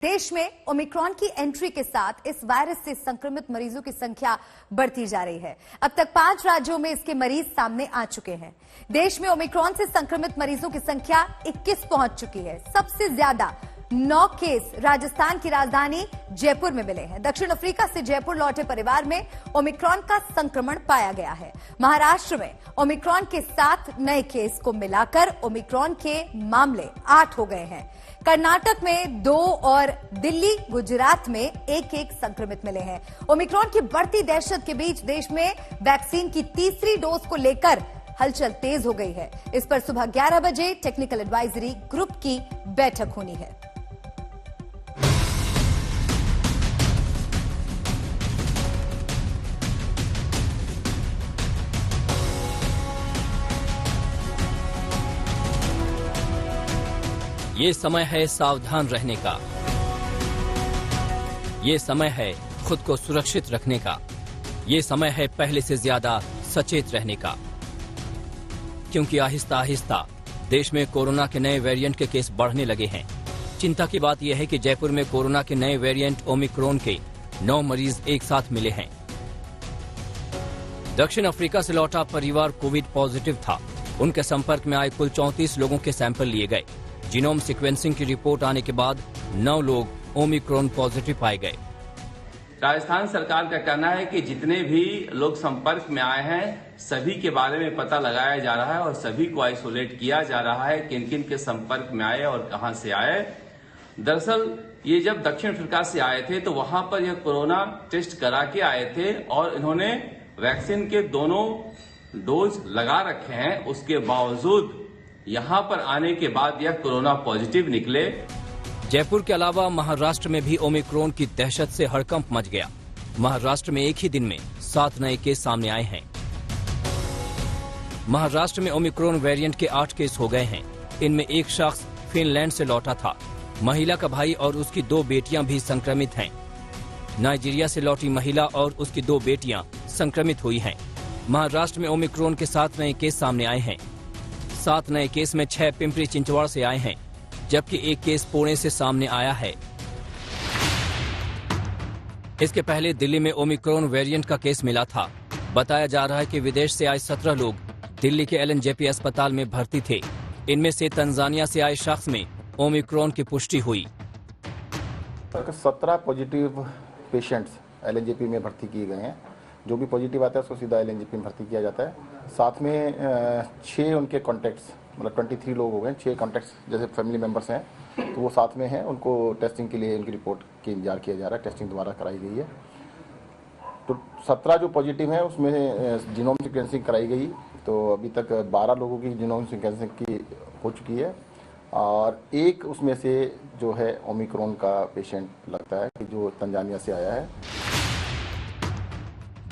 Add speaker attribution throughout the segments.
Speaker 1: देश में ओमिक्रॉन की एंट्री के साथ इस वायरस से संक्रमित मरीजों की संख्या बढ़ती जा रही है। अब तक 5 राज्यों में इसके मरीज सामने आ चुके हैं। देश में ओमिक्रॉन से संक्रमित मरीजों की संख्या 21 पहुंच चुकी है। सबसे ज्यादा 9 केस राजस्थान की राजधानी जयपुर में मिले हैं। दक्षिण अफ्रीका से जयपुर लौटे परिवार में ओमिक्रॉन का संक्रमण पाया गया है। महाराष्ट्र में ओमिक्रॉन के 7 नए केस को मिलाकर ओमिक्रॉन के मामले 8 हो गए हैं। कर्नाटक में 2 और दिल्ली, गुजरात में 1-1 संक्रमित मिले हैं। ओमिक्रॉन की बढ़ती दहशत के बीच देश में वैक्सीन की तीसरी डोज को लेकर हलचल तेज हो गई है। इस पर सुबह 11 बजे टेक्निकल एडवाइजरी ग्रुप की बैठक होनी है।
Speaker 2: ये समय है सावधान रहने का। ये समय है खुद को सुरक्षित रखने का। ये समय है पहले से ज्यादा सचेत रहने का, क्योंकि आहिस्ता आहिस्ता देश में कोरोना के नए वेरिएंट के केस बढ़ने लगे हैं। चिंता की बात यह है कि जयपुर में कोरोना के नए वेरिएंट ओमिक्रॉन के 9 मरीज एक साथ मिले हैं। दक्षिण अफ्रीका से लौटा परिवार कोविड पॉजिटिव था। उनके संपर्क में आए कुल 34 लोगों के सैंपल लिए गए। जीनोम सीक्वेंसिंग की रिपोर्ट आने के बाद 9 लोग ओमिक्रॉन पॉजिटिव पाए गए।
Speaker 3: राजस्थान सरकार का कहना है कि जितने भी लोग संपर्क में आए हैं सभी के बारे में पता लगाया जा रहा है और सभी को आइसोलेट किया जा रहा है, किन किन के संपर्क में आए और कहां से आए। दरअसल ये जब दक्षिण अफ्रीका से आए थे तो वहां पर यह कोरोना टेस्ट करा के आए थे और इन्होंने वैक्सीन के दोनों डोज लगा रखे हैं। उसके बावजूद यहां पर आने के बाद यह कोरोना पॉजिटिव निकले।
Speaker 2: जयपुर के अलावा महाराष्ट्र में भी ओमिक्रॉन की दहशत से हड़कंप मच गया। महाराष्ट्र में एक ही दिन में 7 नए केस सामने आए हैं। महाराष्ट्र में ओमिक्रॉन वेरिएंट के 8 केस हो गए हैं। इनमें एक शख्स फिनलैंड से लौटा था। महिला का भाई और उसकी 2 बेटियां भी संक्रमित हैं। नाइजीरिया से लौटी महिला और उसकी 2 बेटियां संक्रमित हुई हैं। महाराष्ट्र में ओमिक्रॉन के 7 नए केस सामने आए हैं। 7 नए केस में 6 पिंपरी चिंचवड़ से आए हैं, जबकि 1 केस पुणे से सामने आया है। इसके पहले दिल्ली में ओमिक्रॉन वेरिएंट का केस मिला था। बताया जा रहा है कि विदेश से आए 17 लोग दिल्ली के एलएनजेपी अस्पताल में भर्ती थे। इनमें से तंजानिया से आए शख्स में ओमिक्रॉन की पुष्टि हुई।
Speaker 4: 17 पॉजिटिव पेशेंट्स एलएनजेपी में भर्ती किए गए हैं। जो भी पॉजिटिव आता है उसको सीधा एलएनजेपी में भर्ती किया जाता है। साथ में 6 उनके कॉन्टैक्ट्स, मतलब 23 लोग हो गए। 6 कॉन्टैक्ट्स जैसे फैमिली मेंबर्स हैं तो वो साथ में हैं। उनको टेस्टिंग के लिए उनकी रिपोर्ट की इंतजार किया जा रहा है। टेस्टिंग दोबारा कराई गई है। तो 17 जो पॉजिटिव हैं उसमें जीनोम सीक्वेंसिंग कराई गई। तो अभी तक 12 लोगों की जीनोम सीक्वेंसिंग की हो चुकी है और एक उसमें से जो है ओमिक्रॉन का पेशेंट लगता है कि जो तंजानिया से आया है।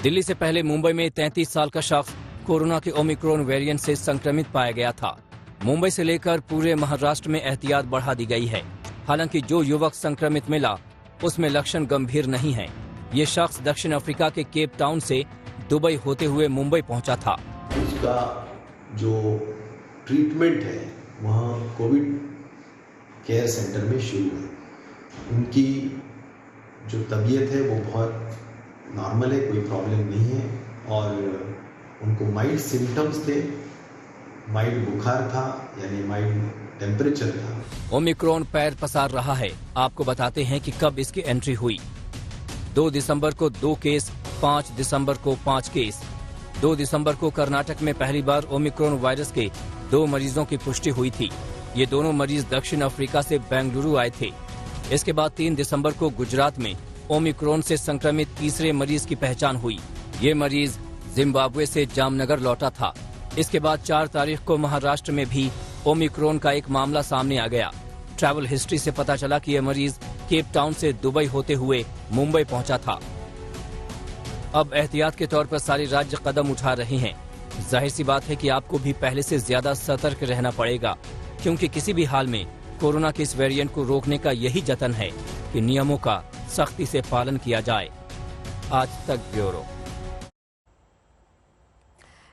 Speaker 2: दिल्ली से पहले मुंबई में 33 साल का शख्स कोरोना के ओमिक्रॉन वेरिएंट से संक्रमित पाया गया था। मुंबई से लेकर पूरे महाराष्ट्र में एहतियात बढ़ा दी गई है। हालांकि जो युवक संक्रमित मिला उसमें लक्षण गंभीर नहीं है। ये शख्स दक्षिण अफ्रीका के केप टाउन से दुबई होते हुए मुंबई पहुंचा था।
Speaker 5: उसका जो ट्रीटमेंट है वहाँ कोविड केयर सेंटर में शुरू है। उनकी जो तबीयत है वो बहुत नॉर्मल है, कोई प्रॉब्लम नहीं है और उनको माइल्ड सिम्टम्स थे। माइल्ड बुखार था, यानी माइल्ड टेम्परेचर था।
Speaker 2: ओमिक्रॉन पैर पसार रहा है। आपको बताते हैं कि कब इसकी एंट्री हुई। 2 दिसंबर को 2 केस, 5 दिसंबर को 5 केस। 2 दिसंबर को कर्नाटक में पहली बार ओमिक्रॉन वायरस के 2 मरीजों की पुष्टि हुई थी। ये दोनों मरीज दक्षिण अफ्रीका से बेंगलुरु आए थे। इसके बाद 3 दिसंबर को गुजरात में ओमिक्रॉन से संक्रमित तीसरे मरीज की पहचान हुई। ये मरीज जिम्बाब्वे से जामनगर लौटा था। इसके बाद 4 तारीख को महाराष्ट्र में भी ओमिक्रॉन का एक मामला सामने आ गया। ट्रैवल हिस्ट्री से पता चला कि यह मरीज केप टाउन से दुबई होते हुए मुंबई पहुंचा था। अब एहतियात के तौर पर सारे राज्य कदम उठा रहे हैं। जाहिर सी बात है कि आपको भी पहले से ज्यादा सतर्क रहना पड़ेगा, क्योंकि किसी भी हाल में कोरोना के इस वेरिएंट को रोकने का यही जतन है कि नियमों का सख्ती से पालन किया जाए। आज तक ब्यूरो।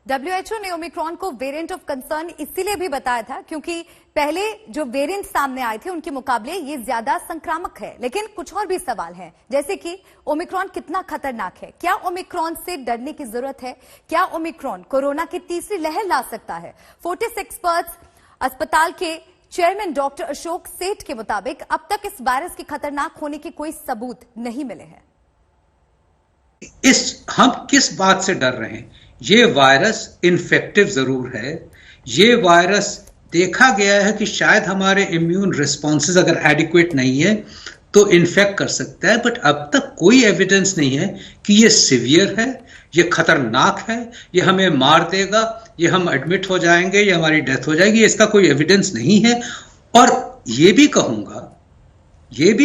Speaker 1: WHO ने ओमिक्रॉन को वेरिएंट ऑफ कंसर्न इसीलिए भी बताया था क्योंकि पहले जो वेरिएंट सामने आए थे उनके मुकाबले ये ज्यादा संक्रामक है। लेकिन कुछ और भी सवाल हैं, जैसे कि ओमिक्रॉन कितना खतरनाक है, क्या ओमिक्रॉन से डरने की जरूरत है, क्या ओमिक्रॉन कोरोना की तीसरी लहर ला सकता है। फोर्टिस एक्सपर्ट्स अस्पताल के चेयरमैन डॉक्टर अशोक सेठ के मुताबिक अब तक इस वायरस के खतरनाक होने के कोई सबूत नहीं मिले हैं।
Speaker 6: हम किस बात से डर रहे हैं? ये वायरस इन्फेक्टिव जरूर है, ये वायरस देखा गया है कि शायद हमारे इम्यून रिस्पॉन्सेज अगर एडिक्वेट नहीं है तो इन्फेक्ट कर सकता है, बट अब तक कोई एविडेंस नहीं है कि ये सिवियर है, ये खतरनाक है, ये हमें मार देगा, ये हम एडमिट हो जाएंगे, ये हमारी डेथ हो जाएगी, इसका कोई एविडेंस नहीं है। और ये भी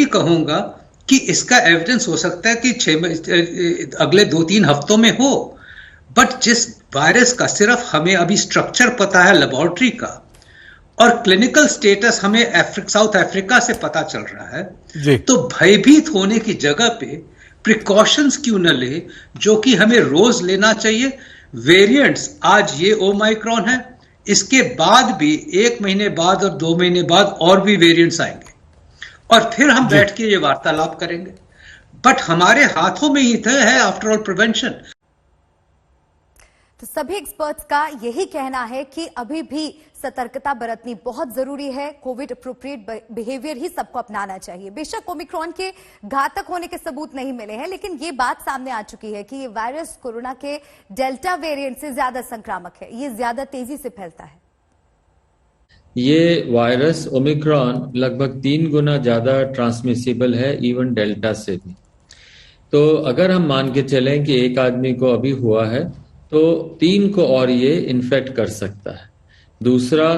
Speaker 6: कहूंगा कि इसका एविडेंस हो सकता है कि अगले 2-3 हफ्तों में हो, बट जिस वायरस का सिर्फ हमें अभी स्ट्रक्चर पता है लेबोरेटरी का और क्लिनिकल स्टेटस हमें साउथ अफ्रीका से पता चल रहा है जी। तो भयभीत होने की जगह पे प्रिकॉशंस क्यों न ले, जो कि हमें रोज लेना चाहिए। वेरिएंट्स आज ये ओमाइक्रॉन है, इसके बाद भी 1 महीने बाद और 2 महीने बाद और भी वेरिएंट्स आएंगे और फिर हम बैठ के ये वार्तालाप करेंगे। बट हमारे हाथों में ही है आफ्टर ऑल प्रिवेंशन।
Speaker 1: तो सभी एक्सपर्ट्स का यही कहना है कि अभी भी सतर्कता बरतनी बहुत जरूरी है। कोविड अप्रोप्रिएट बिहेवियर ही सबको अपनाना चाहिए। बेशक ओमिक्रॉन के घातक होने के सबूत नहीं मिले हैं, लेकिन ये बात सामने आ चुकी है कि ये वायरस कोरोना के डेल्टा वेरिएंट से ज्यादा संक्रामक है, ये ज्यादा तेजी से फैलता है।
Speaker 7: ये वायरस ओमिक्रॉन लगभग 3 गुना ज्यादा ट्रांसमिसिबल है इवन डेल्टा से भी। तो अगर हम मान के चलें कि एक आदमी को अभी हुआ है तो 3 को और ये इन्फेक्ट कर सकता है। दूसरा,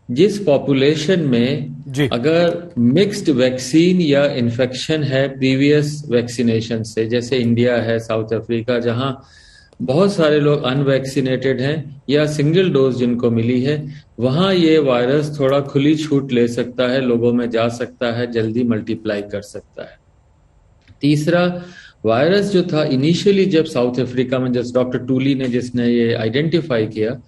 Speaker 7: जिस पॉपुलेशन में अगर मिक्स्ड वैक्सीन या इन्फेक्शन है प्रीवियस वैक्सीनेशन से, जैसे इंडिया है, साउथ अफ्रीका, जहां बहुत सारे लोग अनवैक्सीनेटेड हैं या सिंगल डोज जिनको मिली है, वहां ये वायरस थोड़ा खुली छूट ले सकता है, लोगों में जा सकता है, जल्दी मल्टीप्लाई कर सकता है। तीसरा, वायरस जो था इनिशियली जब साउथ अफ्रीका में जब डॉक्टर टूली ने जिसने ये आइडेंटिफाई किया,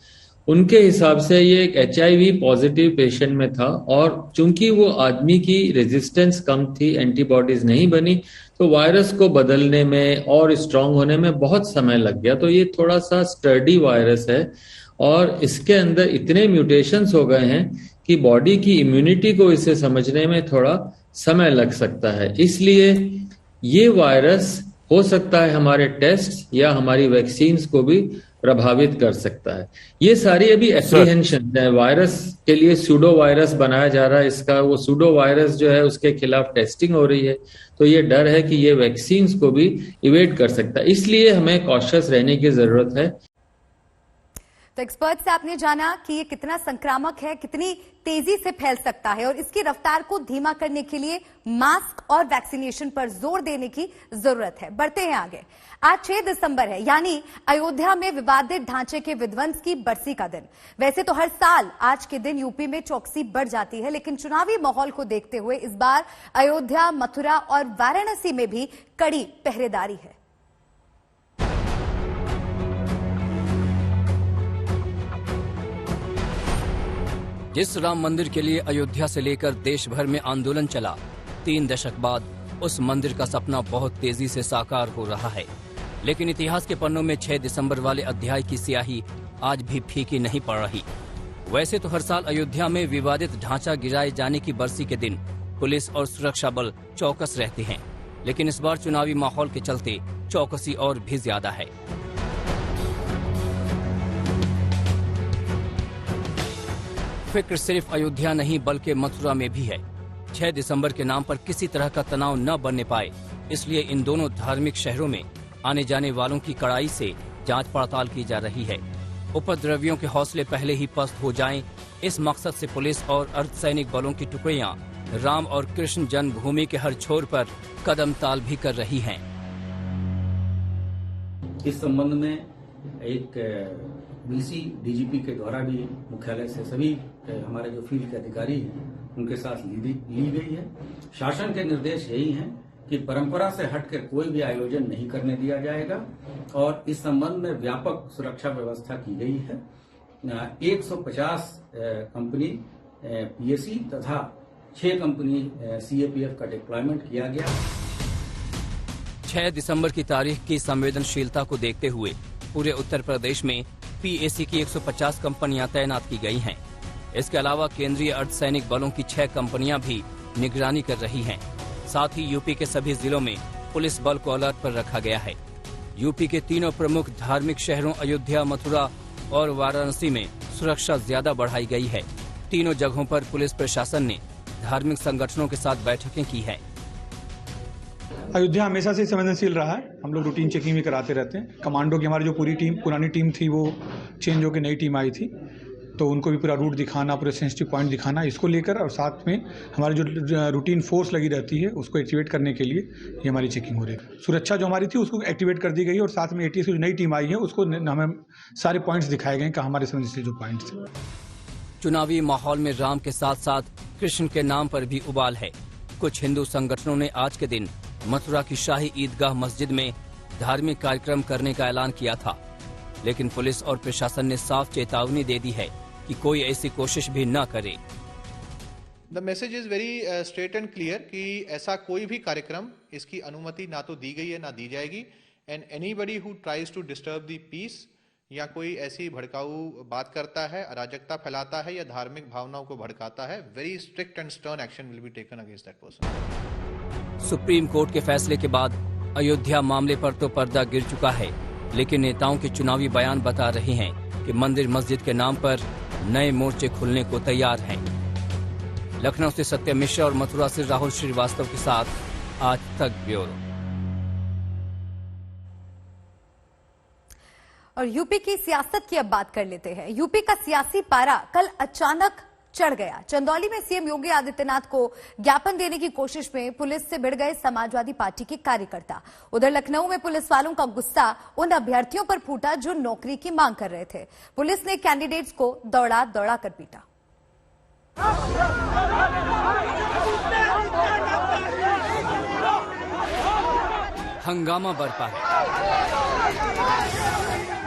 Speaker 7: उनके हिसाब से ये एक HIV पॉजिटिव पेशेंट में था और चूंकि वो आदमी की रेजिस्टेंस कम थी, एंटीबॉडीज नहीं बनी, तो वायरस को बदलने में और स्ट्रांग होने में बहुत समय लग गया। तो ये थोड़ा सा स्टर्डी वायरस है और इसके अंदर इतने म्यूटेशंस हो गए हैं कि बॉडी की इम्यूनिटी को इसे समझने में थोड़ा समय लग सकता है। इसलिए ये वायरस हो सकता है हमारे टेस्ट या हमारी वैक्सीन्स को भी प्रभावित कर सकता है। ये सारी अभी एप्रीहेंशन है। वायरस के लिए सूडो वायरस बनाया जा रहा है, इसका वो सूडो वायरस जो है उसके खिलाफ टेस्टिंग हो रही है, तो ये डर है कि ये वैक्सीन्स को भी इवेड कर सकता है। इसलिए हमें कॉशियस रहने की जरूरत है।
Speaker 1: तो एक्सपर्ट से आपने जाना कि ये कितना संक्रामक है, कितनी तेजी से फैल सकता है और इसकी रफ्तार को धीमा करने के लिए मास्क और वैक्सीनेशन पर जोर देने की जरूरत है। बढ़ते हैं आगे। आज 6 दिसंबर है, यानी अयोध्या में विवादित ढांचे के विध्वंस की बरसी का दिन। वैसे तो हर साल आज के दिन यूपी में चौकसी बढ़ जाती है, लेकिन चुनावी माहौल को देखते हुए इस बार अयोध्या, मथुरा और वाराणसी में भी कड़ी पहरेदारी है।
Speaker 2: जिस राम मंदिर के लिए अयोध्या से लेकर देश भर में आंदोलन चला, 3 दशक बाद उस मंदिर का सपना बहुत तेजी से साकार हो रहा है। लेकिन इतिहास के पन्नों में 6 दिसंबर वाले अध्याय की स्याही आज भी फीकी नहीं पड़ रही। वैसे तो हर साल अयोध्या में विवादित ढांचा गिराए जाने की बरसी के दिन पुलिस और सुरक्षा बल चौकस रहते हैं, लेकिन इस बार चुनावी माहौल के चलते चौकसी और भी ज्यादा है। फिक्र सिर्फ अयोध्या नहीं बल्कि मथुरा में भी है। 6 दिसंबर के नाम पर किसी तरह का तनाव न बनने पाए, इसलिए इन दोनों धार्मिक शहरों में आने जाने वालों की कड़ाई से जांच पड़ताल की जा रही है। उपद्रवियों के हौसले पहले ही पस्त हो जाएं, इस मकसद से पुलिस और अर्धसैनिक बलों की टुकड़ियां राम और कृष्ण जन्मभूमि के हर छोर पर कदम ताल भी कर रही हैं।
Speaker 8: इस संबंध में एक BC DGP के द्वारा भी मुख्यालय से सभी हमारे जो फील्ड के अधिकारी हैं उनके साथ ली गई है। शासन के निर्देश यही हैं कि परंपरा से हटकर कोई भी आयोजन नहीं करने दिया जाएगा और इस संबंध में व्यापक सुरक्षा व्यवस्था की गई है। 150 कंपनी पीएसी तथा 6 कंपनी सीएपीएफ का डिप्लॉयमेंट किया गया।
Speaker 2: 6 दिसंबर की तारीख की संवेदनशीलता को देखते हुए पूरे उत्तर प्रदेश में पीएसी की 150 कंपनियां तैनात की गई हैं। इसके अलावा केंद्रीय अर्धसैनिक बलों की 6 कंपनियां भी निगरानी कर रही हैं। साथ ही यूपी के सभी जिलों में पुलिस बल को अलर्ट पर रखा गया है। यूपी के तीनों प्रमुख धार्मिक शहरों अयोध्या, मथुरा और वाराणसी में सुरक्षा ज्यादा बढ़ाई गई है। तीनों जगहों पर पुलिस प्रशासन ने धार्मिक संगठनों के साथ बैठकें की हैं।
Speaker 9: अयोध्या हमेशा से संवेदनशील रहा है। हम लोग रूटीन चेकिंग भी कराते रहते हैं। कमांडो की हमारी जो पूरी टीम, पुरानी टीम थी, वो चेंज होकर नई टीम आई थी, तो उनको भी पूरा रूट दिखाना, पूरे सेंसिटिव पॉइंट दिखाना, इसको लेकर और साथ में हमारी जो रूटीन फोर्स लगी रहती है उसको एक्टिवेट करने के लिए ये हमारी चेकिंग हो रही है। सुरक्षा जो हमारी थी उसको एक्टिवेट कर दी गई और साथ में एटीएस की जो नई टीम आई है उसको हमें सारे पॉइंट्स दिखाए गए कि हमारे संबंधित जो पॉइंट्स थे।
Speaker 2: चुनावी माहौल में राम के साथ साथ कृष्ण के नाम पर भी उबाल है। कुछ हिंदू संगठनों ने आज के दिन मथुरा की शाही ईदगाह मस्जिद में धार्मिक कार्यक्रम करने का ऐलान किया था, लेकिन पुलिस और प्रशासन ने साफ चेतावनी दे दी है कि कोई ऐसी कोशिश भी न करे।
Speaker 10: The message is very straight and clear कि ऐसा कोई भी कार्यक्रम, इसकी अनुमति ना तो दी गई है ना दी जाएगी। And anybody who tries to disturb the peace या कोई ऐसी भड़काऊ बात करता है, अराजकता फैलाता है या धार्मिक भावनाओं को भड़काता है, very strict and stern action will be taken against that person.
Speaker 2: Supreme court के फैसले के बाद अयोध्या मामले पर तो पर्दा गिर चुका है, लेकिन नेताओं के चुनावी बयान बता रहे हैं कि मंदिर मस्जिद के नाम पर नए मोर्चे खुलने को तैयार हैं। लखनऊ से सत्य मिश्रा और मथुरा से राहुल श्रीवास्तव के साथ आज तक ब्यूरो।
Speaker 1: और यूपी की सियासत की अब बात कर लेते हैं। यूपी का सियासी पारा कल अचानक चढ़ गया। चंदौली में सीएम योगी आदित्यनाथ को ज्ञापन देने की कोशिश में पुलिस से भिड़ गए समाजवादी पार्टी के कार्यकर्ता। उधर लखनऊ में पुलिस वालों का गुस्सा उन अभ्यर्थियों पर फूटा जो नौकरी की मांग कर रहे थे। पुलिस ने कैंडिडेट्स को दौड़ा दौड़ा कर पीटा।
Speaker 2: हंगामा बरपा है।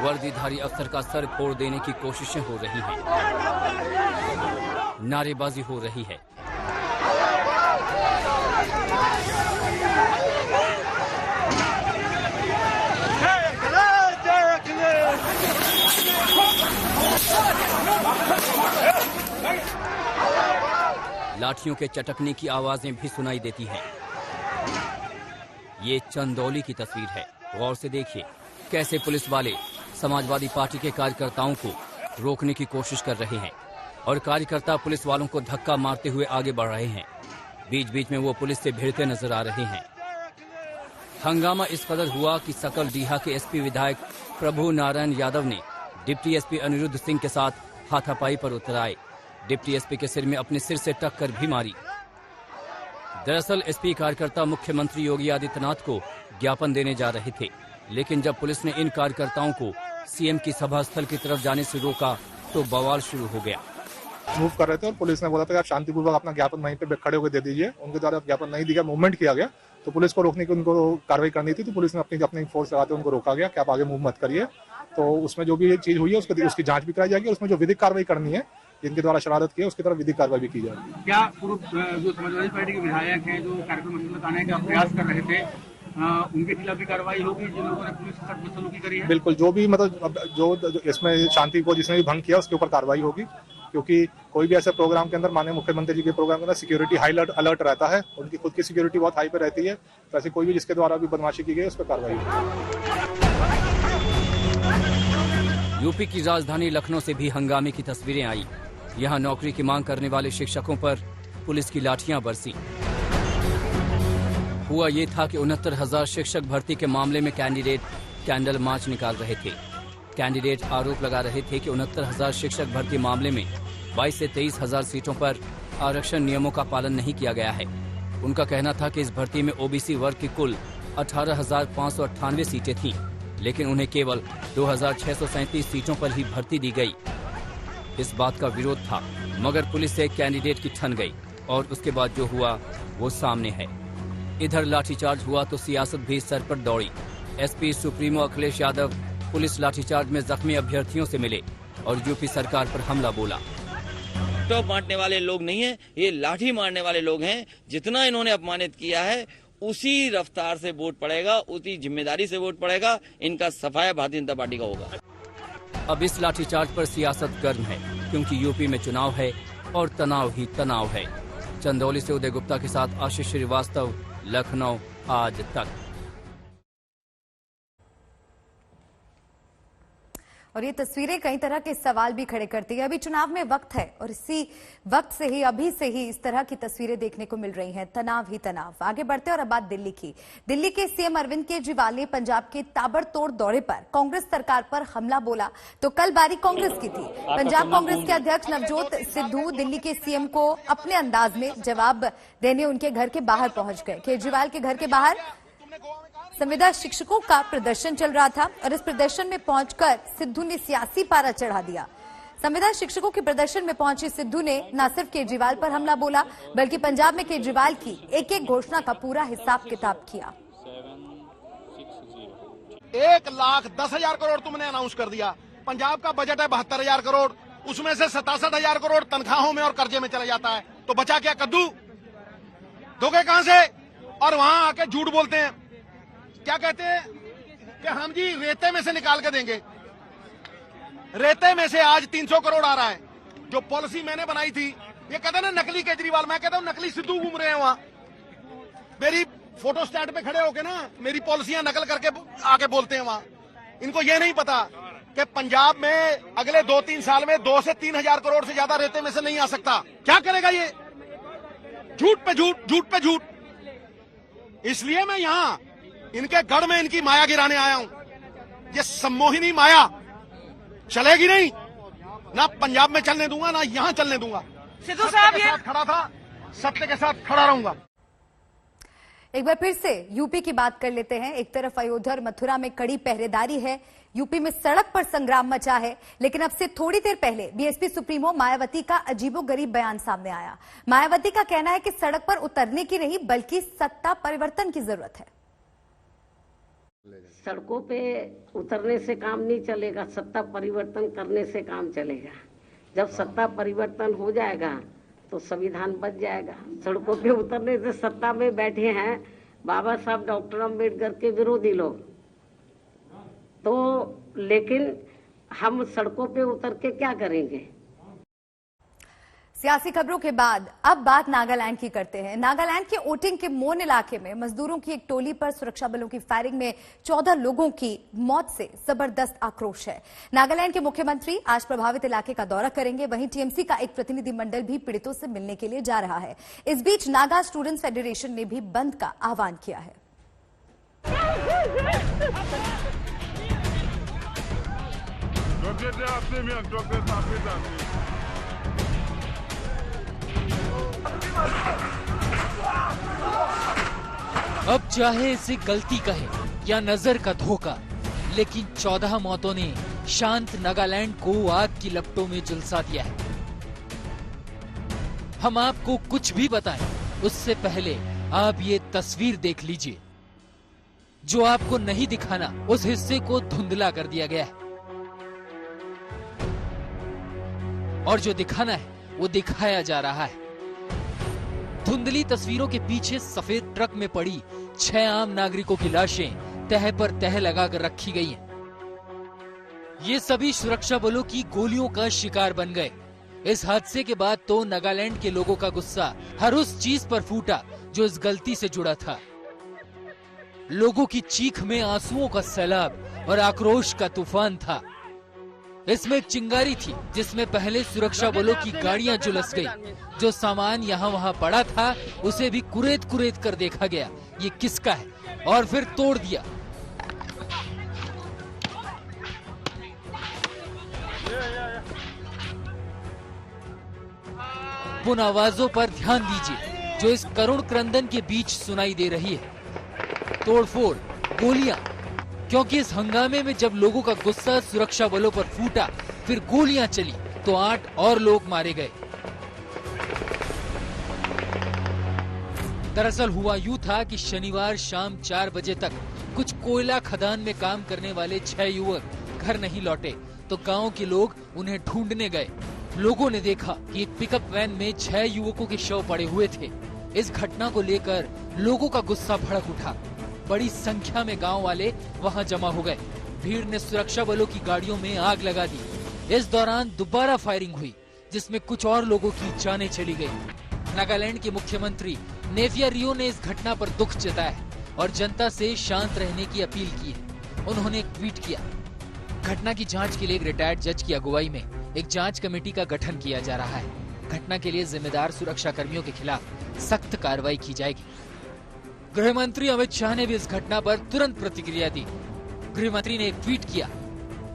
Speaker 2: वर्दीधारी अफसर का सर फोड़ देने की कोशिशें हो रही हैं। नारेबाजी हो रही है। लाठियों के चटकने की आवाजें भी सुनाई देती हैं। ये चंदौली की तस्वीर है। गौर से देखिए कैसे पुलिस वाले समाजवादी पार्टी के कार्यकर्ताओं को रोकने की कोशिश कर रहे हैं और कार्यकर्ता पुलिस वालों को धक्का मारते हुए आगे बढ़ रहे हैं। बीच बीच में वो पुलिस से भिड़ते नजर आ रहे हैं। हंगामा इस कदर हुआ कि सकलडीहा के एसपी विधायक प्रभु नारायण यादव ने डिप्टी एसपी अनिरुद्ध सिंह के साथ हाथापाई पर उतर आए। डिप्टी एसपी के सिर में अपने सिर से टक्कर भी मारी। दरअसल एसपी कार्यकर्ता मुख्यमंत्री योगी आदित्यनाथ को ज्ञापन देने जा रहे थे, लेकिन जब पुलिस ने इन कार्यकर्ताओं को सीएम की सभा स्थल की तरफ जाने से रोका तो बवाल शुरू हो गया।
Speaker 11: मूव कर रहे थे और पुलिस ने बोला था कि आप शांतिपूर्वक अपना ज्ञापन वहीं पे खड़े होकर दे दीजिए। उनके द्वारा ज्ञापन नहीं दिया, मूवमेंट किया गया, तो पुलिस को रोकने की उनको कार्रवाई करनी थी, तो पुलिस ने अपनी फोर्स लगाते उनको रोका गया कि आप आगे मूव मत करिए। तो उसमें जो भी चीज हुई है उसकी जांच भी कराई जाएगी। उसमें जो विधिक कार्रवाई करनी है, जिनके द्वारा शरारत की है, उसकी तरफ विधिक कार्रवाई भी की जाएगी।
Speaker 12: क्या पूर्व जो समाजवादी पार्टी के विधायक हैं जो कार्यक्रम बताने का प्रयास कर रहे थे, उनके खिलाफ भी कार्रवाई होगी जिन लोगों ने पुलिस के साथ बदसलूकी करी है? बिल्कुल, जो भी मतलब जो इसमें शांति को जिसने भी भंग किया उसके ऊपर कार्रवाई होगी, क्योंकि कोई भी ऐसे प्रोग्राम के अंदर, माननीय मुख्यमंत्री जी के प्रोग्राम के अंदर सिक्योरिटी हाई अलर्ट रहता है, उनकी खुद की सिक्योरिटी बहुत हाई पे रहती है। तो ऐसे कोई भी जिसके द्वारा भी बदमाशी की गई उस पर कार्रवाई होगी।
Speaker 2: यूपी की राजधानी लखनऊ से भी हंगामे की तस्वीरें आई। यहाँ नौकरी की मांग करने वाले शिक्षकों पर पुलिस की लाठियां बरसी। हुआ ये था कि 69,000 शिक्षक भर्ती के मामले में कैंडिडेट कैंडल मार्च निकाल रहे थे। कैंडिडेट आरोप लगा रहे थे कि 69,000 शिक्षक भर्ती मामले में 22 से 23,000 सीटों पर आरक्षण नियमों का पालन नहीं किया गया है। उनका कहना था कि इस भर्ती में ओबीसी वर्ग की कुल 18,598 सीटें थीं, लेकिन उन्हें केवल 2,637 सीटों पर ही भर्ती दी गई। इस बात का विरोध था, मगर पुलिस से कैंडिडेट की ठन गई और उसके बाद जो हुआ वो सामने है। इधर लाठीचार्ज हुआ तो सियासत भी सर पर दौड़ी। SP supremo Akhilesh Yadav police lathi charge में जख्मी अभ्यर्थियों से मिले और यूपी सरकार पर हमला बोला।
Speaker 13: तो बांटने वाले लोग नहीं है, ये लाठी मारने वाले लोग हैं। जितना इन्होंने अपमानित किया है उसी रफ्तार से वोट पड़ेगा, उसी जिम्मेदारी से वोट पड़ेगा। इनका सफाया भारतीय जनता पार्टी का होगा।
Speaker 2: अब इस लाठीचार्ज पर सियासत गर्म है क्योंकि यूपी में चुनाव है और तनाव ही तनाव है। चंदौली से उदय गुप्ता के साथ आशीष श्रीवास्तव, लखनऊ आज तक।
Speaker 1: और ये तस्वीरें कई तरह के सवाल भी खड़े करती है। अभी चुनाव में वक्त है और इसी वक्त से ही, अभी से ही इस तरह की तस्वीरें देखने को मिल रही हैं। तनाव ही तनाव। आगे बढ़ते और अब बात दिल्ली की। दिल्ली के सीएम अरविंद केजरीवाल ने पंजाब के ताबड़तोड़ दौरे पर कांग्रेस सरकार पर हमला बोला तो कल बारी कांग्रेस की थी। पंजाब कांग्रेस के अध्यक्ष नवजोत सिद्धू दिल्ली के सीएम को अपने अंदाज में जवाब देने उनके घर के बाहर पहुंच गए। केजरीवाल के घर के बाहर संविदा शिक्षकों का प्रदर्शन चल रहा था और इस प्रदर्शन में पहुंचकर सिद्धू ने सियासी पारा चढ़ा दिया। संविदा शिक्षकों के प्रदर्शन में पहुंचे सिद्धू ने न सिर्फ केजरीवाल पर हमला बोला बल्कि पंजाब में केजरीवाल की एक एक घोषणा का पूरा हिसाब किताब किया।
Speaker 14: 1,10,000 करोड़ तुमने अनाउंस कर दिया। पंजाब का बजट है 72,000 करोड़, उसमें से 67,000 करोड़ तनख्वाहों में और कर्जे में चला जाता है। तो बचा क्या? कद्दू दोगे कहां से? और वहां आके झूठ बोलते हैं। क्या कहते हैं कि हम जी रेते में से निकाल के देंगे। रेते में से आज 300 करोड़ आ रहा है। जो पॉलिसी मैंने बनाई थी, ये कहते ना नकली केजरीवाल, मैं कहता हूं नकली सिद्धू घूम रहे हैं वहां। मेरी फोटो स्टैंड पे खड़े होके ना मेरी पॉलिसियां नकल करके आके बोलते हैं वहां। इनको ये नहीं पता कि पंजाब में अगले 2-3 साल में 2 से 3,000 करोड़ से ज्यादा रेते में से नहीं आ सकता। क्या करेगा ये? झूठ पे झूठ, झूठ पे झूठ। इसलिए मैं यहां इनके गढ़ में इनकी माया गिराने आया हूं। ये सम्मोहिनी माया चलेगी नहीं, ना पंजाब में चलने दूंगा ना यहां चलने दूंगा। सिद्धू साहब ये खड़ा था, सत्य के साथ खड़ा रहूंगा।
Speaker 1: एक बार फिर से यूपी की बात कर लेते हैं। एक तरफ अयोध्या और मथुरा में कड़ी पहरेदारी है, यूपी में सड़क पर संग्राम मचा है, लेकिन अब से थोड़ी देर पहले बीएसपी सुप्रीमो मायावती का अजीबोगरीब बयान सामने आया। मायावती का कहना है कि सड़क पर उतरने की नहीं बल्कि सत्ता परिवर्तन की जरूरत है।
Speaker 15: सड़कों पे उतरने से काम नहीं चलेगा, सत्ता परिवर्तन करने से काम चलेगा। जब सत्ता परिवर्तन हो जाएगा तो संविधान बच जाएगा। सड़कों पे उतरने से सत्ता में बैठे हैं बाबा साहब डॉक्टर अम्बेडकर के विरोधी लोग, तो लेकिन हम सड़कों पे उतर के क्या करेंगे?
Speaker 1: सियासी खबरों के बाद अब बात नागालैंड की करते हैं। नागालैंड के ओटिंग के मोन इलाके में मजदूरों की एक टोली पर सुरक्षा बलों की फायरिंग में 14 लोगों की मौत से जबरदस्त आक्रोश है। नागालैंड के मुख्यमंत्री आज प्रभावित इलाके का दौरा करेंगे। वहीं टीएमसी का एक प्रतिनिधिमंडल भी पीड़ितों से मिलने के लिए जा रहा है। इस बीच नागा स्टूडेंट्स फेडरेशन ने भी बंद का आह्वान किया है।
Speaker 16: अब चाहे इसे गलती कहे या नजर का धोखा, लेकिन 14 मौतों ने शांत नागालैंड को आग की लपटों में झुलसा दिया है। हम आपको कुछ भी बताएं, उससे पहले आप ये तस्वीर देख लीजिए। जो आपको नहीं दिखाना, उस हिस्से को धुंधला कर दिया गया है, और जो दिखाना है वो दिखाया जा रहा है। धुंधली तस्वीरों के पीछे सफेद ट्रक में पड़ी 6 आम नागरिकों की लाशें तह पर तह लगाकर रखी गई हैं। ये सभी सुरक्षा बलों की गोलियों का शिकार बन गए। इस हादसे के बाद तो नागालैंड के लोगों का गुस्सा हर उस चीज पर फूटा जो इस गलती से जुड़ा था। लोगों की चीख में आंसुओं का सैलाब और आक्रोश का तूफान था। इसमें एक चिंगारी थी जिसमें पहले सुरक्षा बलों की गाड़ियां झुलस गई। जो सामान यहाँ वहाँ पड़ा था उसे भी कुरेद कुरेद कर देखा गया ये किसका है, और फिर तोड़ दिया। उन आवाजों पर ध्यान दीजिए जो इस करुण क्रंदन के बीच सुनाई दे रही है। तोड़फोड़, गोलियां, क्योंकि इस हंगामे में जब लोगों का गुस्सा सुरक्षा बलों पर फूटा, फिर गोलियां चली तो 8 और लोग मारे गए। दरअसल हुआ यूं था कि शनिवार शाम 4 बजे तक कुछ कोयला खदान में काम करने वाले 6 युवक घर नहीं लौटे तो गांव के लोग उन्हें ढूंढने गए। लोगों ने देखा कि एक पिकअप वैन में 6 युवकों के शव पड़े हुए थे। इस घटना को लेकर लोगों का गुस्सा भड़क उठा। बड़ी संख्या में गांव वाले वहां जमा हो गए। भीड़ ने सुरक्षा बलों की गाड़ियों में आग लगा दी। इस दौरान दोबारा फायरिंग हुई जिसमें कुछ और लोगों की जानें चली गई। नागालैंड के मुख्यमंत्री नेफिया रियो ने इस घटना पर दुख जताया और जनता से शांत रहने की अपील की है। उन्होंने एक ट्वीट किया, घटना की जांच के लिए एक रिटायर्ड जज की अगुवाई में एक जांच कमेटी का गठन किया जा रहा है। घटना के लिए जिम्मेदार सुरक्षा कर्मियों के खिलाफ सख्त कार्रवाई की जाएगी। गृह मंत्री अमित शाह ने भी इस घटना पर तुरंत प्रतिक्रिया दी। गृह मंत्री ने एक ट्वीट किया,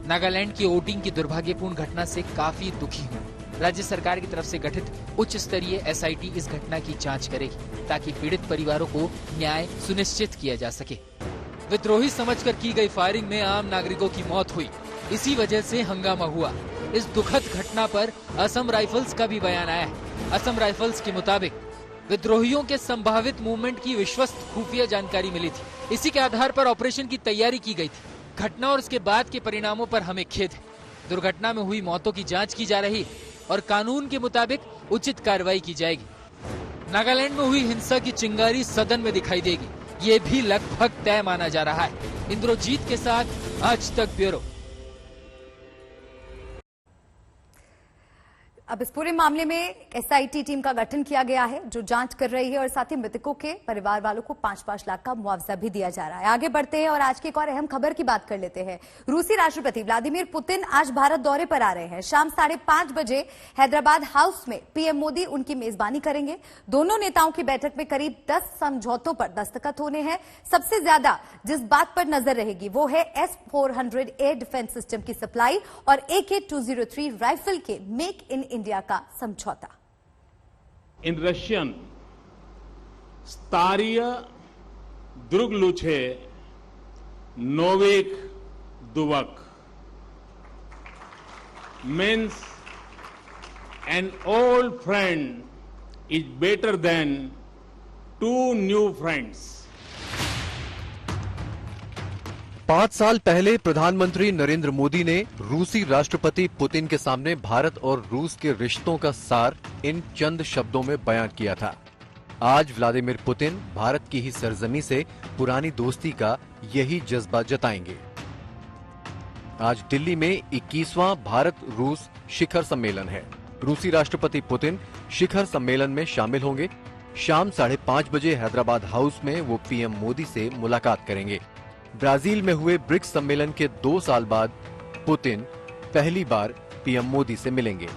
Speaker 16: नागालैंड की वोटिंग की दुर्भाग्यपूर्ण घटना से काफी दुखी हूँ। राज्य सरकार की तरफ से गठित उच्च स्तरीय एसआईटी इस घटना की जांच करेगी ताकि पीड़ित परिवारों को न्याय सुनिश्चित किया जा सके। विद्रोही समझकर की गई फायरिंग में आम नागरिकों की मौत हुई। इसी वजह से हंगामा हुआ। इस दुखद घटना पर असम राइफल्स का भी बयान आया है। असम राइफल्स के मुताबिक विद्रोहियों के संभावित मूवमेंट की विश्वस्त खुफिया जानकारी मिली थी। इसी के आधार पर ऑपरेशन की तैयारी की गई थी। घटना और उसके बाद के परिणामों पर हमें खेद है। दुर्घटना में हुई मौतों की जांच की जा रही है और कानून के मुताबिक उचित कार्रवाई की जाएगी। नागालैंड में हुई हिंसा की चिंगारी सदन में दिखाई देगी, ये भी लगभग तय माना जा रहा है। इंद्रजीत के साथ आज तक ब्यूरो।
Speaker 1: अब इस पूरे मामले में एसआईटी टीम का गठन किया गया है जो जांच कर रही है और साथ ही मृतकों के परिवार वालों को 5-5 लाख का मुआवजा भी दिया जा रहा है। आगे बढ़ते हैं और आज की एक और अहम खबर की बात कर लेते हैं। रूसी राष्ट्रपति व्लादिमीर पुतिन आज भारत दौरे पर आ रहे हैं। शाम 5:30 बजे हैदराबाद हाउस में पीएम मोदी उनकी मेजबानी करेंगे। दोनों नेताओं की बैठक में करीब 10 समझौतों पर दस्तखत होने हैं। सबसे ज्यादा जिस बात पर नजर रहेगी वो है S-400 एयर डिफेंस सिस्टम की सप्लाई और AK-203 राइफल के मेक इन इंडिया का समझौता।
Speaker 17: In Russian, Staria Drugluche Novik Duvak means an old friend is better than 2 new friends.
Speaker 18: 5 साल पहले प्रधानमंत्री नरेंद्र मोदी ने रूसी राष्ट्रपति पुतिन के सामने भारत और रूस के रिश्तों का सार इन चंद शब्दों में बयान किया था। आज व्लादिमीर पुतिन भारत की ही सरजमी से पुरानी दोस्ती का यही जज्बा जताएंगे। आज दिल्ली में 21वां भारत रूस शिखर सम्मेलन है। रूसी राष्ट्रपति पुतिन शिखर सम्मेलन में शामिल होंगे। शाम 5:30 बजे हैदराबाद हाउस में वो पीएम मोदी से मुलाकात करेंगे। ब्राजील में हुए ब्रिक्स सम्मेलन के 2 साल बाद पुतिन पहली बार पीएम मोदी से मिलेंगे।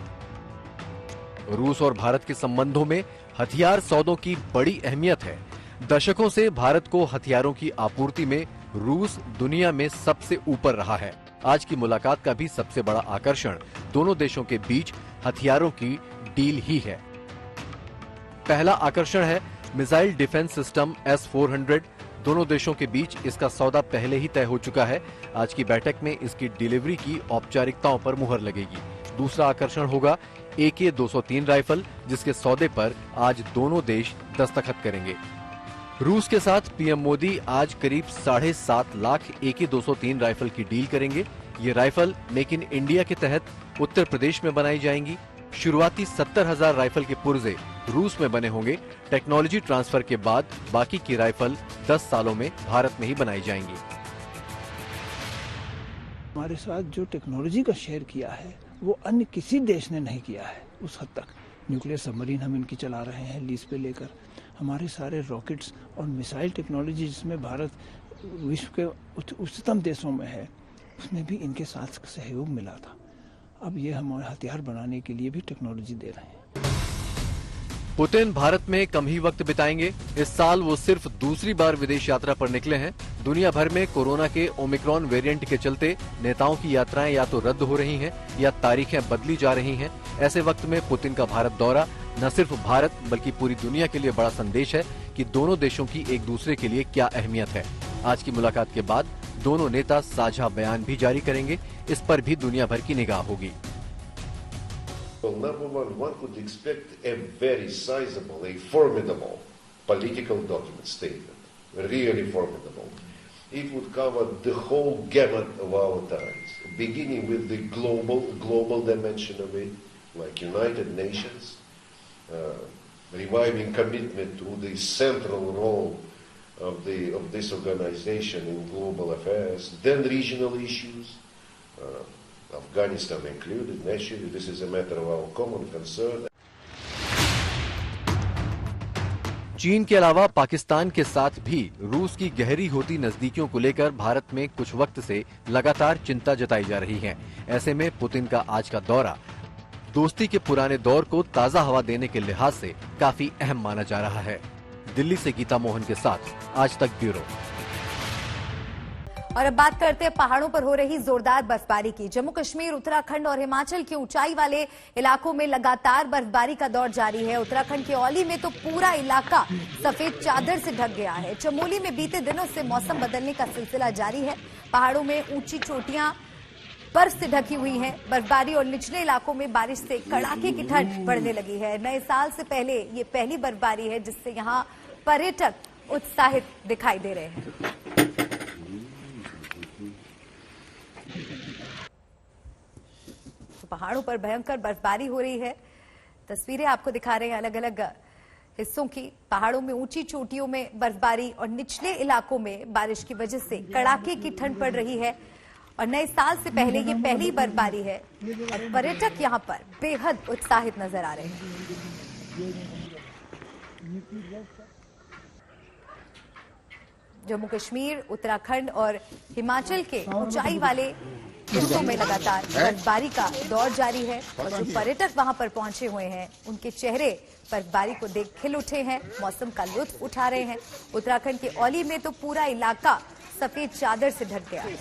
Speaker 18: रूस और भारत के संबंधों में हथियार सौदों की बड़ी अहमियत है। दशकों से भारत को हथियारों की आपूर्ति में रूस दुनिया में सबसे ऊपर रहा है। आज की मुलाकात का भी सबसे बड़ा आकर्षण दोनों देशों के बीच हथियारों की डील ही है। पहला आकर्षण है मिसाइल डिफेंस सिस्टम S-400। दोनों देशों के बीच इसका सौदा पहले ही तय हो चुका है। आज की बैठक में इसकी डिलीवरी की औपचारिकताओं पर मुहर लगेगी। दूसरा आकर्षण होगा AK-203 राइफल, जिसके सौदे पर आज दोनों देश दस्तखत करेंगे। रूस के साथ पीएम मोदी आज करीब 7.5 लाख AK-203 राइफल की डील करेंगे। ये राइफल मेक इन इंडिया के तहत उत्तर प्रदेश में बनाई जाएंगी। शुरुआती 70,000 राइफल के पुर्जे रूस में बने होंगे। टेक्नोलॉजी ट्रांसफर के बाद बाकी की राइफल 10 सालों में भारत में ही बनाई जाएंगी।
Speaker 19: हमारे साथ जो टेक्नोलॉजी का शेयर किया है वो अन्य किसी देश ने नहीं किया है उस हद तक। न्यूक्लियर सबमरीन हम इनकी चला रहे हैं लीज पे लेकर। हमारे सारे रॉकेट्स और मिसाइल टेक्नोलॉजी जिसमें भारत विश्व के उच्चतम देशों में है, उसमें भी इनके साथ सहयोग मिला था। अब ये हमारे हथियार बनाने के लिए भी टेक्नोलॉजी दे रहे हैं।
Speaker 18: पुतिन भारत में कम ही वक्त बिताएंगे। इस साल वो सिर्फ दूसरी बार विदेश यात्रा पर निकले हैं। दुनिया भर में कोरोना के ओमिक्रॉन वेरिएंट के चलते नेताओं की यात्राएं या तो रद्द हो रही हैं या तारीखें बदली जा रही हैं। ऐसे वक्त में पुतिन का भारत दौरा न सिर्फ भारत बल्कि पूरी दुनिया के लिए बड़ा संदेश है कि दोनों देशों की एक दूसरे के लिए क्या अहमियत है। आज की मुलाकात के बाद दोनों नेता साझा बयान भी जारी करेंगे। इस पर भी दुनिया भर की निगाह होगी।
Speaker 20: Well, number one could expect a very sizable, a formidable political document statement, really formidable. It would cover the whole gamut of our times, beginning with the global dimension of it, like United Nations, reviving commitment to the central role of this organization in global affairs, then regional issues, Afghanistan included. Naturally, this is a matter of our common concern.
Speaker 18: चीन के अलावा पाकिस्तान के साथ भी रूस की गहरी होती नजदीकियों को लेकर भारत में कुछ वक्त से लगातार चिंता जताई जा रही है। ऐसे में पुतिन का आज का दौरा दोस्ती के पुराने दौर को ताजा हवा देने के लिहाज से काफी अहम माना जा रहा है। दिल्ली से गीता मोहन के साथ आज तक ब्यूरो।
Speaker 1: और अब बात करते हैं पहाड़ों पर हो रही जोरदार बर्फबारी की। जम्मू कश्मीर, उत्तराखंड और हिमाचल के ऊंचाई वाले इलाकों में लगातार बर्फबारी का दौर जारी है। उत्तराखंड के औली में तो पूरा इलाका सफेद चादर से ढक गया है। चमोली में बीते दिनों से मौसम बदलने का सिलसिला जारी है। पहाड़ों में ऊंची चोटियां बर्फ से ढकी हुई हैं। बर्फबारी और निचले इलाकों में बारिश से कड़ाके की ठंड पड़ने लगी है। नए साल से पहले ये पहली बर्फबारी है जिससे यहां पर्यटक उत्साहित दिखाई दे रहे हैं। पहाड़ों पर भयंकर बर्फबारी हो रही है। तस्वीरें आपको दिखा रहे हैं अलग अलग हिस्सों की। पहाड़ों में ऊंची चोटियों में बर्फबारी और निचले इलाकों में बारिश की वजह से कड़ाके की ठंड पड़ रही है और नए साल से पहले ये पहली बर्फबारी है और पर्यटक यहां पर बेहद उत्साहित नजर आ रहे हैं। जम्मू कश्मीर, उत्तराखंड और हिमाचल के ऊंचाई वाले हिस्सों में लगातार बर्फबारी का दौर जारी है और जो पर्यटक वहां पर पहुंचे हुए हैं उनके चेहरे बर्फबारी को देख खिल उठे हैं, मौसम का लुत्फ उठा रहे हैं। उत्तराखंड के औली में तो पूरा इलाका सफेद चादर से ढक गया है।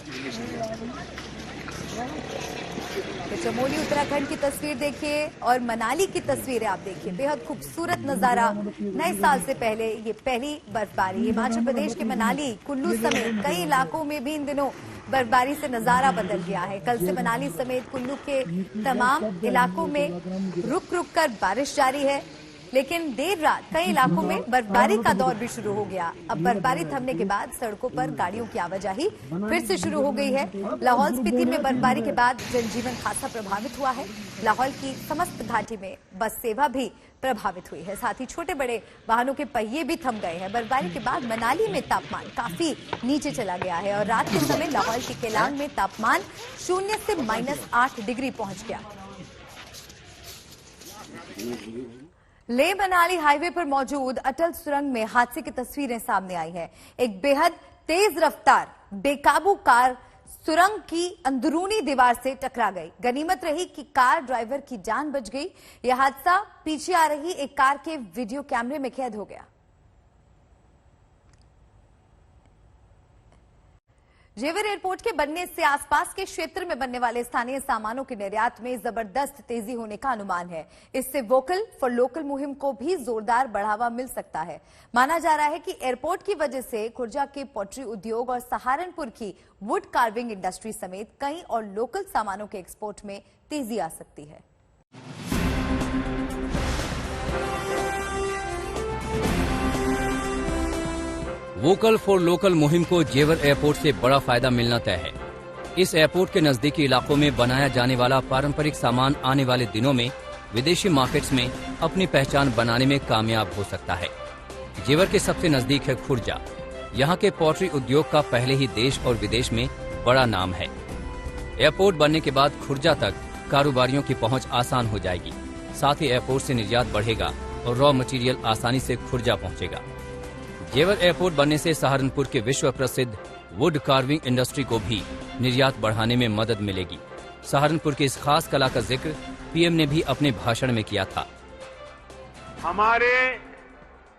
Speaker 1: तो चमोली उत्तराखंड की तस्वीर देखिए और मनाली की तस्वीरें आप देखिए। बेहद खूबसूरत नजारा। नए साल से पहले ये पहली बर्फबारी। हिमाचल प्रदेश के मनाली, कुल्लू समेत कई इलाकों में भी इन दिनों बर्फबारी से नजारा बदल गया है। कल से मनाली समेत कुल्लू के तमाम इलाकों में रुक रुक कर बारिश जारी है, लेकिन देर रात कई इलाकों में बर्फबारी का दौर भी शुरू हो गया। अब बर्फबारी थमने के बाद सड़कों पर गाड़ियों की आवाजाही फिर से शुरू हो गई है। लाहौल स्पीति में बर्फबारी के बाद जनजीवन खासा प्रभावित हुआ है। लाहौल की समस्त घाटी में बस सेवा भी प्रभावित हुई है। साथ ही छोटे बड़े वाहनों के पहिए भी थम गए हैं। बर्फबारी के बाद मनाली में तापमान काफी नीचे चला गया है और रात के समय लाहौल की केलांग में तापमान 0 से -8 डिग्री पहुंच गया। लेह मनाली हाईवे पर मौजूद अटल सुरंग में हादसे की तस्वीरें सामने आई हैं। एक बेहद तेज रफ्तार बेकाबू कार सुरंग की अंदरूनी दीवार से टकरा गई। गनीमत रही कि कार ड्राइवर की जान बच गई। यह हादसा पीछे आ रही एक कार के वीडियो कैमरे में कैद हो गया। जेवर एयरपोर्ट के बनने से आसपास के क्षेत्र में बनने वाले स्थानीय सामानों के निर्यात में जबरदस्त तेजी होने का अनुमान है। इससे वोकल फॉर लोकल मुहिम को भी जोरदार बढ़ावा मिल सकता है। माना जा रहा है कि एयरपोर्ट की वजह से खुर्जा के पॉटरी उद्योग और सहारनपुर की वुड कार्विंग इंडस्ट्री समेत कई और लोकल सामानों के एक्सपोर्ट में तेजी आ सकती है।
Speaker 2: वोकल फॉर लोकल मुहिम को जेवर एयरपोर्ट से बड़ा फायदा मिलना तय है। इस एयरपोर्ट के नजदीकी इलाकों में बनाया जाने वाला पारंपरिक सामान आने वाले दिनों में विदेशी मार्केट्स में अपनी पहचान बनाने में कामयाब हो सकता है। जेवर के सबसे नजदीक है खुर्जा। यहाँ के पॉटरी उद्योग का पहले ही देश और विदेश में बड़ा नाम है। एयरपोर्ट बनने के बाद खुर्जा तक कारोबारियों की पहुँच आसान हो जाएगी। साथ ही एयरपोर्ट से निर्यात बढ़ेगा और रॉ मटेरियल आसानी से खुर्जा पहुँचेगा। जेवर एयरपोर्ट बनने से सहारनपुर के विश्व प्रसिद्ध वुड कार्विंग इंडस्ट्री को भी निर्यात बढ़ाने में मदद मिलेगी। सहारनपुर की इस खास कला का जिक्र पीएम ने भी अपने भाषण में किया था।
Speaker 17: हमारे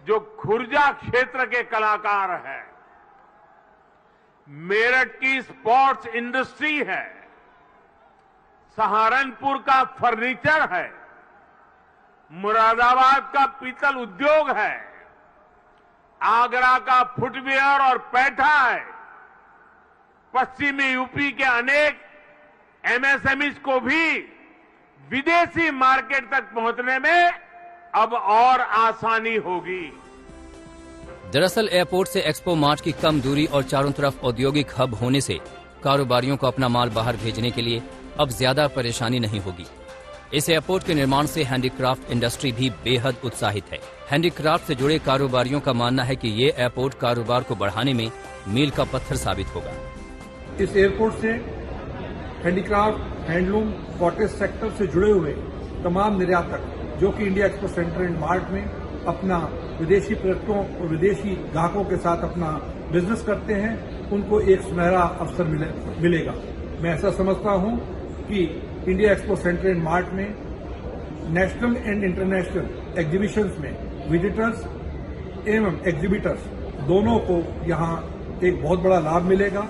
Speaker 17: जो खुर्जा क्षेत्र के कलाकार हैं, मेरठ की स्पोर्ट्स इंडस्ट्री है, सहारनपुर का फर्नीचर है, मुरादाबाद का पीतल उद्योग है, आगरा का फुटवियर और पैठा है, पश्चिमी यूपी के अनेक एमएसएमईज को भी विदेशी मार्केट तक पहुंचने में अब और आसानी होगी।
Speaker 2: दरअसल एयरपोर्ट से एक्सपो मार्ट की कम दूरी और चारों तरफ औद्योगिक हब होने से कारोबारियों को अपना माल बाहर भेजने के लिए अब ज्यादा परेशानी नहीं होगी। इस एयरपोर्ट के निर्माण से हैंडीक्राफ्ट इंडस्ट्री भी बेहद उत्साहित है। हैंडीक्राफ्ट से जुड़े कारोबारियों का मानना है कि ये एयरपोर्ट कारोबार को बढ़ाने में मील का पत्थर साबित होगा।
Speaker 21: इस एयरपोर्ट से हैंडीक्राफ्ट, हैंडलूम, कॉटेज सेक्टर से जुड़े हुए तमाम निर्यातक जो कि India expo centre and mart में अपना विदेशी पर्यटकों और विदेशी ग्राहकों के साथ अपना बिजनेस करते हैं, उनको एक सुनहरा अवसर मिलेगा। मैं ऐसा समझता हूं कि India expo centre and mart में नेशनल एंड इंटरनेशनल एग्जीबिशंस में विजिटर्स एवं एग्जीबिटर्स दोनों को यहां एक बहुत बड़ा लाभ मिलेगा।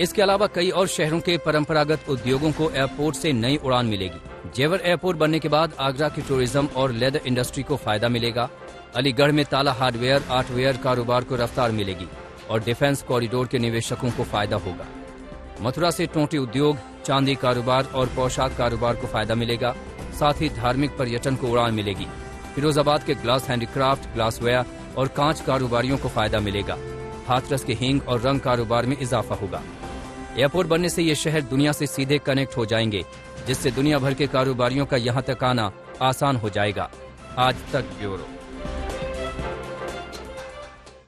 Speaker 2: इसके अलावा कई और शहरों के परंपरागत उद्योगों को एयरपोर्ट से नई उड़ान मिलेगी। जेवर एयरपोर्ट बनने के बाद आगरा की टूरिज्म और लेदर इंडस्ट्री को फायदा मिलेगा। अलीगढ़ में ताला हार्डवेयर, आर्टवेयर कारोबार को रफ्तार मिलेगी और डिफेंस कॉरिडोर के निवेशकों को फायदा होगा। मथुरा से टोंटी उद्योग, चांदी कारोबार और पोशाक कारोबार को फायदा मिलेगा। साथ ही धार्मिक पर्यटन को उड़ान मिलेगी। फिरोजाबाद के ग्लास हैंडीक्राफ्ट, ग्लासवेयर और कांच कारोबारियों को फायदा मिलेगा। हाथरस के हींग और रंग कारोबार में इजाफा होगा। एयरपोर्ट बनने से ये शहर दुनिया से सीधे कनेक्ट हो जाएंगे, जिससे दुनिया भर के कारोबारियों का यहाँ तक आना आसान हो जाएगा। आज तक ब्यूरो।